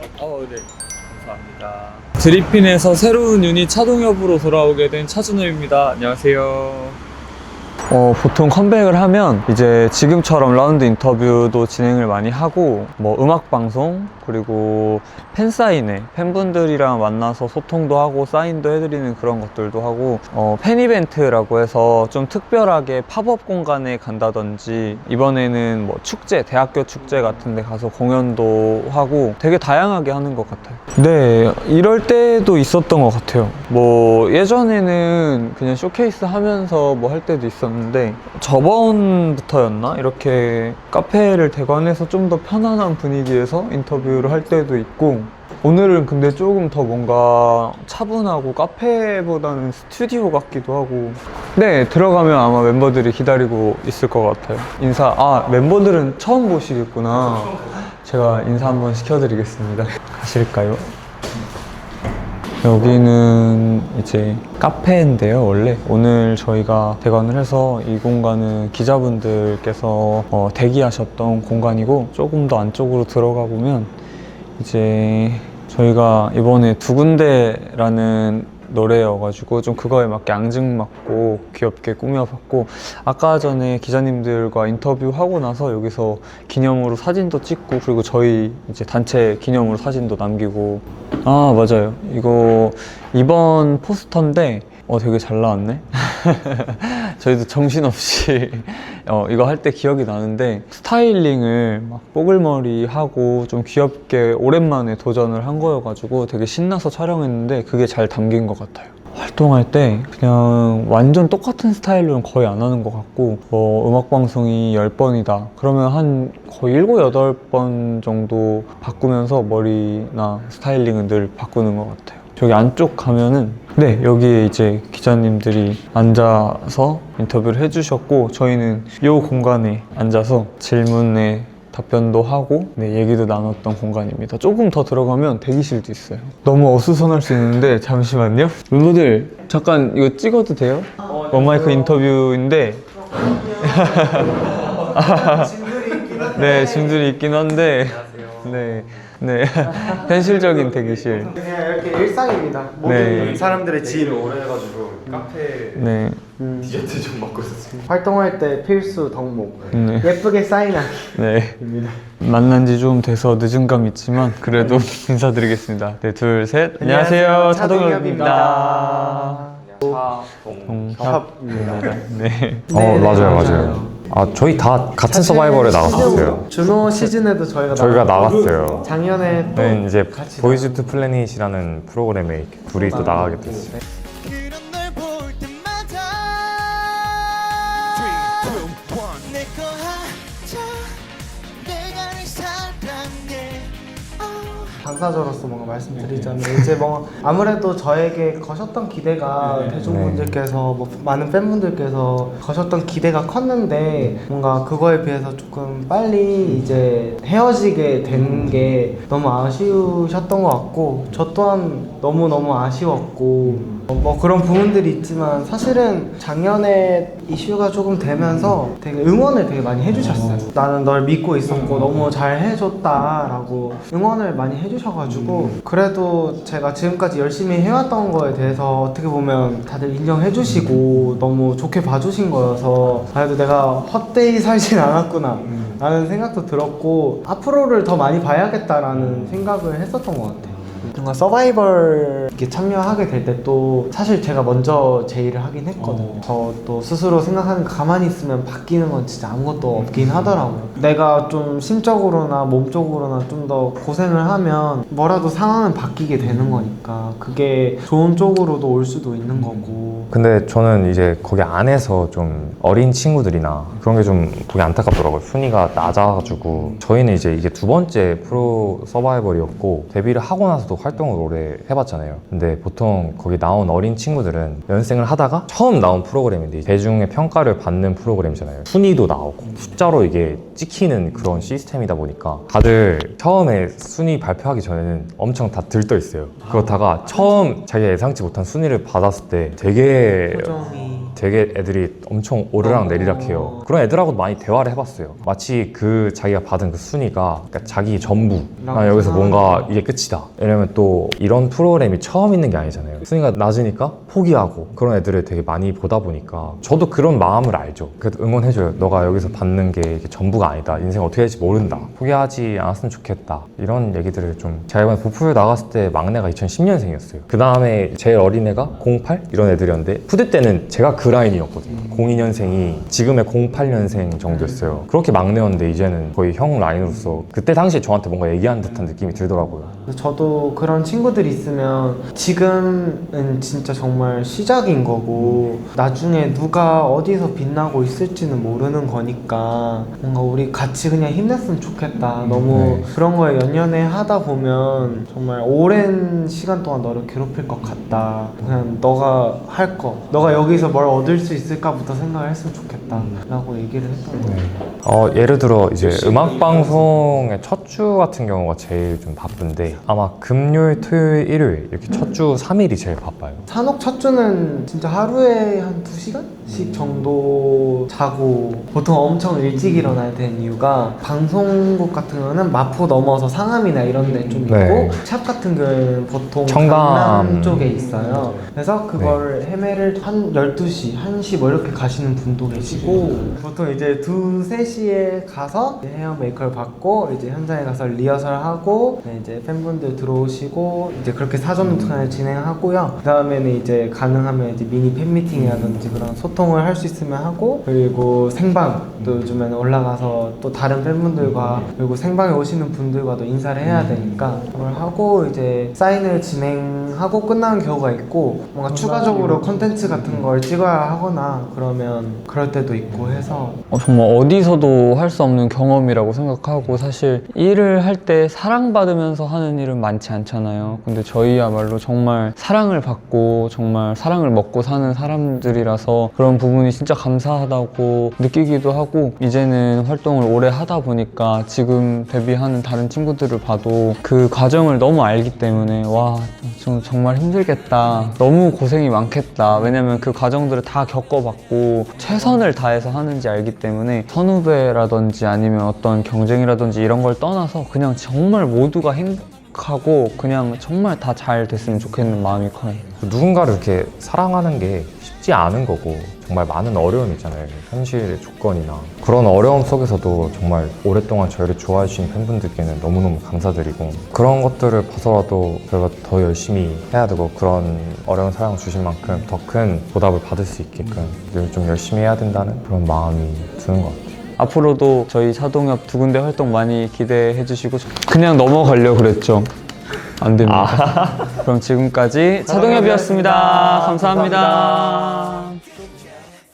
네. 감사합니다. 드리핀에서 새로운 유닛 차동협으로 돌아오게 된 차준호입니다. 안녕하세요. 보통 컴백을 하면 이제 지금처럼 라운드 인터뷰도 진행을 많이 하고 뭐 음악 방송 그리고 팬 사인회 팬분들이랑 만나서 소통도 하고 사인도 해드리는 그런 것들도 하고 팬 이벤트라고 해서 좀 특별하게 팝업 공간에 간다든지 이번에는 뭐 축제 대학교 축제 같은 데 가서 공연도 하고 되게 다양하게 하는 것 같아요. 네, 이럴 때도 있었던 것 같아요. 뭐 예전에는 그냥 쇼케이스 하면서 뭐 할 때도 있었는데 저번부터였나? 이렇게 카페를 대관해서 좀 더 편안한 분위기에서 인터뷰를 할 때도 있고 오늘은 근데 조금 더 뭔가 차분하고 카페보다는 스튜디오 같기도 하고 네, 들어가면 아마 멤버들이 기다리고 있을 것 같아요. 멤버들은 처음 보시겠구나. 제가 인사 한번 시켜드리겠습니다. 가실까요? 여기는 이제 카페인데요. 원래 오늘 저희가 대관을 해서 이 공간은 기자분들께서 대기하셨던 공간이고 조금 더 안쪽으로 들어가 보면 이제 저희가 이번에 두 군데라는 노래여가지고 좀 그거에 맞게 앙증맞고 귀엽게 꾸며봤고 아까 전에 기자님들과 인터뷰하고 나서 여기서 기념으로 사진도 찍고 그리고 저희 이제 단체 기념으로 사진도 남기고 맞아요. 이거 이번 포스터인데 되게 잘 나왔네. 저희도 정신없이 이거 할 때 기억이 나는데 스타일링을 막 뽀글머리 하고 좀 귀엽게 오랜만에 도전을 한 거여가지고 되게 신나서 촬영했는데 그게 잘 담긴 것 같아요. 활동할 때 그냥 완전 똑같은 스타일로는 거의 안 하는 것 같고 음악방송이 10번이다 그러면 한 거의 7, 8번 정도 바꾸면서 머리나 스타일링은 늘 바꾸는 것 같아요. 저기 안쪽 가면은 네, 여기에 이제 기자님들이 앉아서 인터뷰를 해주셨고 저희는 이 공간에 앉아서 질문에 답변도 하고 네, 얘기도 나눴던 공간입니다. 조금 더 들어가면 대기실도 있어요. 너무 어수선할 수 있는데 잠시만요. 멤버들 잠깐 이거 찍어도 돼요? 원마이크 인터뷰인데 네, 짐들이 있긴 한데 네, 현실적인 대기실. 그냥 이렇게 일상입니다. 모든 사람들의 집. 오래 해가지고 카페 네. 디저트 좀 먹고 있었어요. 활동할 때 필수 덕목. 네. 예쁘게 사인하기. 네. 만난 지 좀 돼서 늦은 감 있지만 그래도 인사드리겠습니다. 네, 둘, 셋. 안녕하세요. 차동엽입니다. 동협입니다. 네. 맞아요. 저희 다 같은 서바이벌에 나갔었어요. 준호 시즌에도 저희가 나갔어요. 작년에 또 네, 이제 보이즈 투 플래닛이라는 프로그램에 둘이 또 나가게 됐어요. 당사자로서 뭔가 말씀드리자면 이제 뭐 아무래도 저에게 거셨던 기대가 대중분들께서 뭐 많은 팬분들께서 거셨던 기대가 컸는데 뭔가 그거에 비해서 조금 빨리 이제 헤어지게 된 게 너무 아쉬우셨던 것 같고 저 또한 너무너무 아쉬웠고 뭐 그런 부분들이 있지만 사실은 작년에 이슈가 조금 되면서 되게 응원을 되게 많이 해주셨어요. 나는 널 믿고 있었고 너무 잘 해줬다라고 응원을 많이 해주셔가지고 그래도 제가 지금까지 열심히 해왔던 거에 대해서 어떻게 보면 다들 인정해주시고 너무 좋게 봐주신 거여서 그래도 내가 헛되이 살진 않았구나 라는 생각도 들었고 앞으로를 더 많이 봐야겠다라는 생각을 했었던 것 같아요. 뭔가 서바이벌 이렇게 참여하게 될 때 또 사실 제가 먼저 제의를 하긴 했거든요. 저도 스스로 생각하는 가만히 있으면 바뀌는 건 진짜 아무것도 없긴 하더라고요. 내가 좀 심적으로나 몸적으로나 좀 더 고생을 하면 뭐라도 상황은 바뀌게 되는 거니까 그게 좋은 쪽으로도 올 수도 있는 거고. 근데 저는 이제 거기 안에서 좀 어린 친구들이나 그런 게 좀 보기 안타깝더라고요. 순위가 낮아가지고 저희는 이제 이게 두 번째 프로 서바이벌이었고 데뷔를 하고 나서도 활동을 오래 해봤잖아요. 근데 보통 거기 나온 어린 친구들은 연습생을 하다가 처음 나온 프로그램인데 대중의 평가를 받는 프로그램이잖아요. 순위도 나오고 숫자로 이게 찍히는 그런 시스템이다 보니까 다들 처음에 순위 발표하기 전에는 엄청 다 들떠 있어요. 그렇다가 처음 자기가 예상치 못한 순위를 받았을 때 되게 되게 애들이 엄청 오르락 내리락 해요. 그런 애들하고도 많이 대화를 해봤어요. 마치 그 자기가 받은 그 순위가 그러니까 자기 전부. 아, 여기서 뭔가 이게 끝이다. 왜냐면 또 이런 프로그램이 처음 있는 게 아니잖아요. 순위가 낮으니까 포기하고 그런 애들을 되게 많이 보다 보니까 저도 그런 마음을 알죠. 그래도 응원해줘요. 너가 여기서 받는 게 이게 전부가 아니다. 인생 어떻게 될지 모른다. 포기하지 않았으면 좋겠다. 이런 얘기들을 좀 제가 이번에 보풀 나갔을 때 막내가 2010년생이었어요. 그 다음에 제일 어린 애가 08? 이런 애들이었는데 후대 때는 제가 그 라인이었거든요. 02년생이 지금의 08년생 정도였어요. 그렇게 막내였는데 이제는 거의 형 라인으로서 그때 당시에 저한테 뭔가 얘기하는 듯한 느낌이 들더라고요. 저도 그런 친구들이 있으면 지금은 진짜 정말 시작인 거고 나중에 누가 어디서 빛나고 있을지는 모르는 거니까 뭔가 우리 같이 그냥 힘냈으면 좋겠다. 너무 그런 거에 연연해 하다 보면 정말 오랜 시간 동안 너를 괴롭힐 것 같다. 그냥 너가 할 거, 너가 여기서 뭘 얻을 수 있을까부터 생각을 했으면 좋겠다 라고 얘기를 했던 거예요. 예를 들어 이제 음악방송의 첫 주 같은 경우가 제일 좀 바쁜데 아마 금요일, 토요일, 일요일 이렇게 첫 주 3일이 제일 바빠요. 산옥 첫 주는 진짜 하루에 한 2시간씩 정도 자고 보통 엄청 일찍 일어나야 되는 이유가 방송국 같은 경우는 마포 넘어서 상암이나 이런 데 좀 있고 네. 샵 같은 경우는 보통 청담. 강남 쪽에 있어요. 그래서 그걸 헤매를 한 12시, 1시 뭐 이렇게 가시는 분도 계시고 보통 이제 2, 3시에 가서 헤어 메이크업을 받고 이제 현장에 가서 리허설하고 이제 팬분들 들어오시고 이제 그렇게 사전 녹화를 진행하고요. 그 다음에는 이제 가능하면 이제 미니 팬미팅이라든지 그런 소통을 할 수 있으면 하고 그리고 생방 또 요즘에는 올라가서 또 다른 팬분들과 그리고 생방에 오시는 분들과도 인사를 해야 되니까 그걸 하고 이제 사인을 진행하고 끝나는 경우가 있고 뭔가 추가적으로 컨텐츠 같은 걸 찍어야 하거나 그러면 그럴 때도 있고 해서 정말 어디서도 할 수 없는 경험이라고 생각하고 사실 일을 할 때 사랑받으면서 하는 일은 많지 않잖아요. 근데 저희야말로 정말 사랑을 받고 정말 사랑을 먹고 사는 사람들이라서 그런 부분이 진짜 감사하다고 느끼기도 하고 이제는 활동을 오래 하다 보니까 지금 데뷔하는 다른 친구들을 봐도 그 과정을 너무 알기 때문에 와 정말 힘들겠다. 너무 고생이 많겠다. 왜냐면 그 과정들을 다 겪어봤고 최선을 다해서 하는지 알기 때문에 선후배라든지 아니면 어떤 경쟁이라든지 이런 걸 떠나서 그냥 정말 모두가 행복하고 그냥 정말 다 잘 됐으면 좋겠는 마음이 커요. 누군가를 이렇게 사랑하는 게 쉽지 않은 거고 정말 많은 어려움이 있잖아요. 현실의 조건이나 그런 어려움 속에서도 정말 오랫동안 저희를 좋아해 주신 팬분들께는 너무너무 감사드리고 그런 것들을 봐서라도 저희가 더 열심히 해야 되고 그런 어려운 사랑을 주신 만큼 더 큰 보답을 받을 수 있게끔 늘 좀 열심히 해야 된다는 그런 마음이 드는 것 같아요. 앞으로도 저희 차동엽 두 군데 활동 많이 기대해 주시고 그냥 넘어가려고 그랬죠. 안 됩니다. 그럼 지금까지 차동엽이었습니다. 감사합니다.